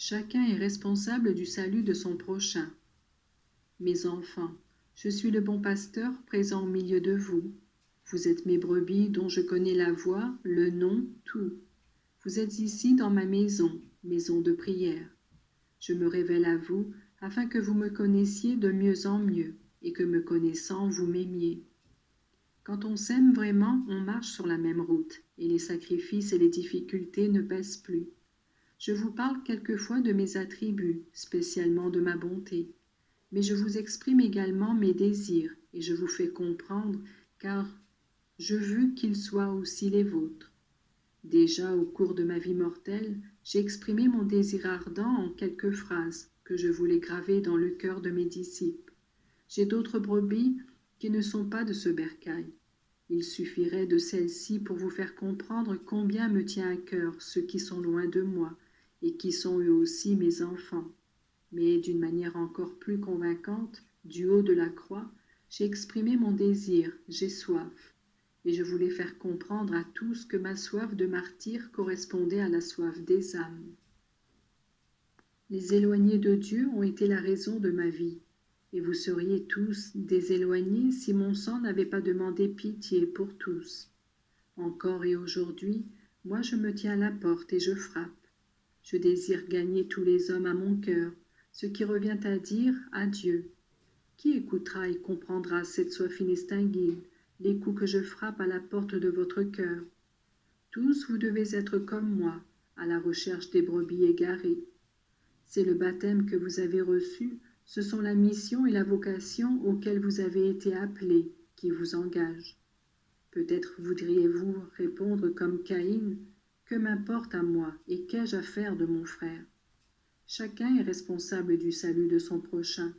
Chacun est responsable du salut de son prochain. Mes enfants, je suis le bon pasteur présent au milieu de vous. Vous êtes mes brebis dont je connais la voix, le nom, tout. Vous êtes ici dans ma maison, maison de prière. Je me révèle à vous afin que vous me connaissiez de mieux en mieux et que me connaissant, vous m'aimiez. Quand on s'aime vraiment, on marche sur la même route et les sacrifices et les difficultés ne pèsent plus. Je vous parle quelquefois de mes attributs, spécialement de ma bonté, mais je vous exprime également mes désirs et je vous fais comprendre car je veux qu'ils soient aussi les vôtres. Déjà au cours de ma vie mortelle, j'ai exprimé mon désir ardent en quelques phrases que je voulais graver dans le cœur de mes disciples. J'ai d'autres brebis qui ne sont pas de ce bercail. Il suffirait de celle-ci pour vous faire comprendre combien me tient à cœur ceux qui sont loin de moi et qui sont eux aussi mes enfants. Mais d'une manière encore plus convaincante, du haut de la croix, j'ai exprimé mon désir, j'ai soif. Et je voulais faire comprendre à tous que ma soif de martyr correspondait à la soif des âmes. Les éloignés de Dieu ont été la raison de ma vie, et vous seriez tous des éloignés si mon sang n'avait pas demandé pitié pour tous. Encore et aujourd'hui, moi je me tiens à la porte et je frappe. Je désire gagner tous les hommes à mon cœur, ce qui revient à dire à Dieu. Qui écoutera et comprendra cette soif inextinguible, les coups que je frappe à la porte de votre cœur? Tous vous devez être comme moi, à la recherche des brebis égarées. C'est le baptême que vous avez reçu, ce sont la mission et la vocation auxquelles vous avez été appelés qui vous engagent. Peut-être voudriez-vous répondre comme Caïn, que m'importe à moi et qu'ai-je à faire de mon frère? Chacun est responsable du salut de son prochain,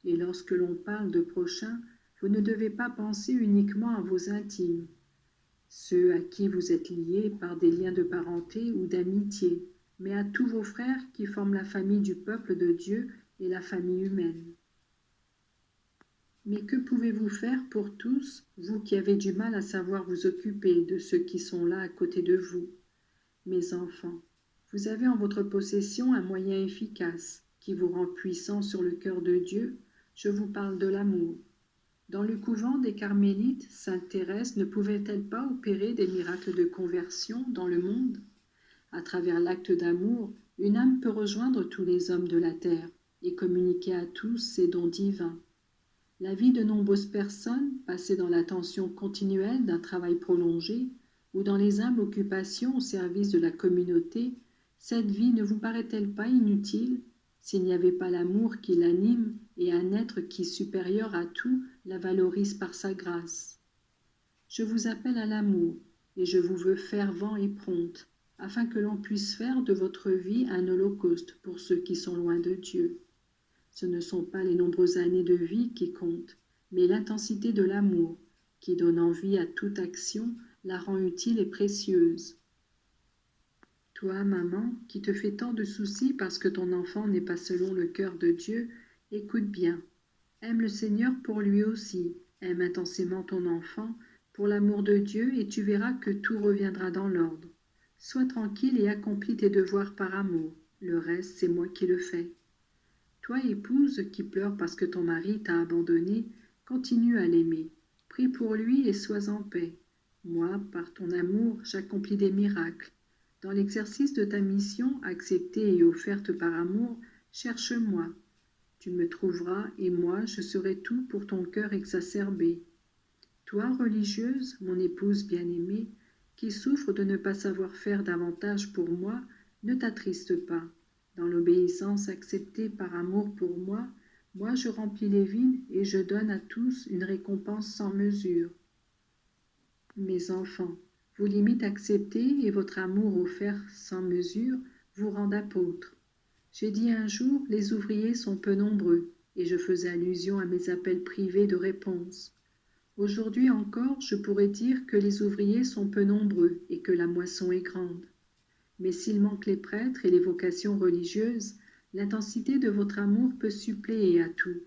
et lorsque l'on parle de prochain, vous ne devez pas penser uniquement à vos intimes, ceux à qui vous êtes liés par des liens de parenté ou d'amitié, mais à tous vos frères qui forment la famille du peuple de Dieu et la famille humaine. Mais que pouvez-vous faire pour tous, vous qui avez du mal à savoir vous occuper de ceux qui sont là à côté de vous? Mes enfants, vous avez en votre possession un moyen efficace qui vous rend puissant sur le cœur de Dieu, je vous parle de l'amour. Dans le couvent des Carmélites, sainte Thérèse ne pouvait-elle pas opérer des miracles de conversion dans le monde? À travers l'acte d'amour, une âme peut rejoindre tous les hommes de la terre et communiquer à tous ses dons divins. La vie de nombreuses personnes, passées dans l'attention continuelle d'un travail prolongé ou dans les humbles occupations au service de la communauté, cette vie ne vous paraît-elle pas inutile s'il n'y avait pas l'amour qui l'anime et un être qui, supérieur à tout, la valorise par sa grâce? Je vous appelle à l'amour et je vous veux fervent et prompt, afin que l'on puisse faire de votre vie un holocauste pour ceux qui sont loin de Dieu. Ce ne sont pas les nombreuses années de vie qui comptent, mais l'intensité de l'amour, qui donne envie à toute action, la rend utile et précieuse. Toi, maman, qui te fais tant de soucis parce que ton enfant n'est pas selon le cœur de Dieu, écoute bien. Aime le Seigneur pour lui aussi, aime intensément ton enfant, pour l'amour de Dieu, et tu verras que tout reviendra dans l'ordre. Sois tranquille et accomplis tes devoirs par amour, le reste c'est moi qui le fais. Toi, épouse, qui pleures parce que ton mari t'a abandonné, continue à l'aimer. Prie pour lui et sois en paix. Moi, par ton amour, j'accomplis des miracles. Dans l'exercice de ta mission, acceptée et offerte par amour, cherche-moi. Tu me trouveras et moi, je serai tout pour ton cœur exacerbé. Toi, religieuse, mon épouse bien-aimée, qui souffre de ne pas savoir faire davantage pour moi, ne t'attriste pas. Dans l'obéissance acceptée par amour pour moi, moi je remplis les vides et je donne à tous une récompense sans mesure. Mes enfants, vos limites acceptées et votre amour offert sans mesure vous rendent apôtres. J'ai dit un jour, les ouvriers sont peu nombreux, et je faisais allusion à mes appels privés de réponse. Aujourd'hui encore, je pourrais dire que les ouvriers sont peu nombreux et que la moisson est grande. Mais s'il manque les prêtres et les vocations religieuses, l'intensité de votre amour peut suppléer à tout.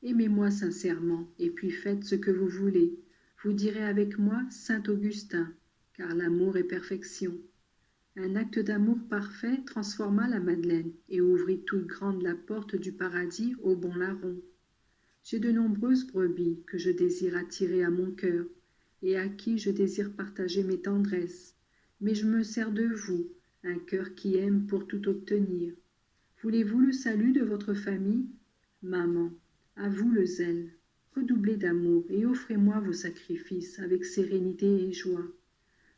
Aimez-moi sincèrement, et puis faites ce que vous voulez. Vous direz avec moi Saint Augustin, car l'amour est perfection. Un acte d'amour parfait transforma la Madeleine et ouvrit toute grande la porte du paradis au bon larron. J'ai de nombreuses brebis que je désire attirer à mon cœur et à qui je désire partager mes tendresses, mais je me sers de vous, un cœur qui aime pour tout obtenir. Voulez-vous le salut de votre famille? Maman, à vous le zèle. Redoublez d'amour et offrez-moi vos sacrifices avec sérénité et joie.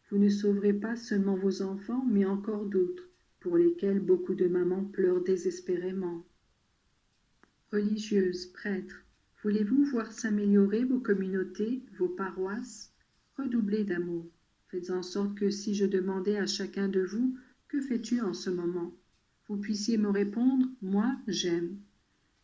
Vous ne sauverez pas seulement vos enfants, mais encore d'autres, pour lesquels beaucoup de mamans pleurent désespérément. Religieuses, prêtres, voulez-vous voir s'améliorer vos communautés, vos paroisses? Redoublez d'amour. Faites en sorte que si je demandais à chacun de vous, que fais-tu en ce moment? Vous puissiez me répondre, moi, j'aime.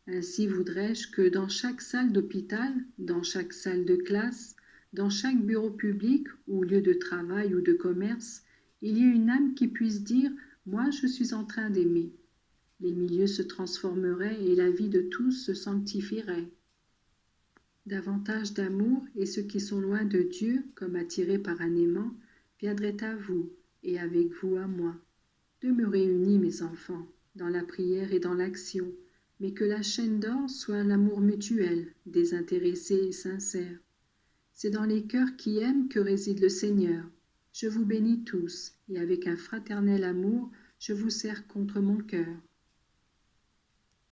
Ainsi voudrais-je que dans chaque salle d'hôpital, dans chaque salle de classe, dans chaque bureau public ou lieu de travail ou de commerce, il y ait une âme qui puisse dire « Moi, je suis en train d'aimer ». Les milieux se transformeraient et la vie de tous se sanctifierait. Davantage d'amour et ceux qui sont loin de Dieu, comme attirés par un aimant, viendraient à vous et avec vous à moi. Demeurez unis, mes enfants, dans la prière et dans l'action, mais que la chaîne d'or soit l'amour mutuel, désintéressé et sincère. C'est dans les cœurs qui aiment que réside le Seigneur. Je vous bénis tous, et avec un fraternel amour, je vous serre contre mon cœur.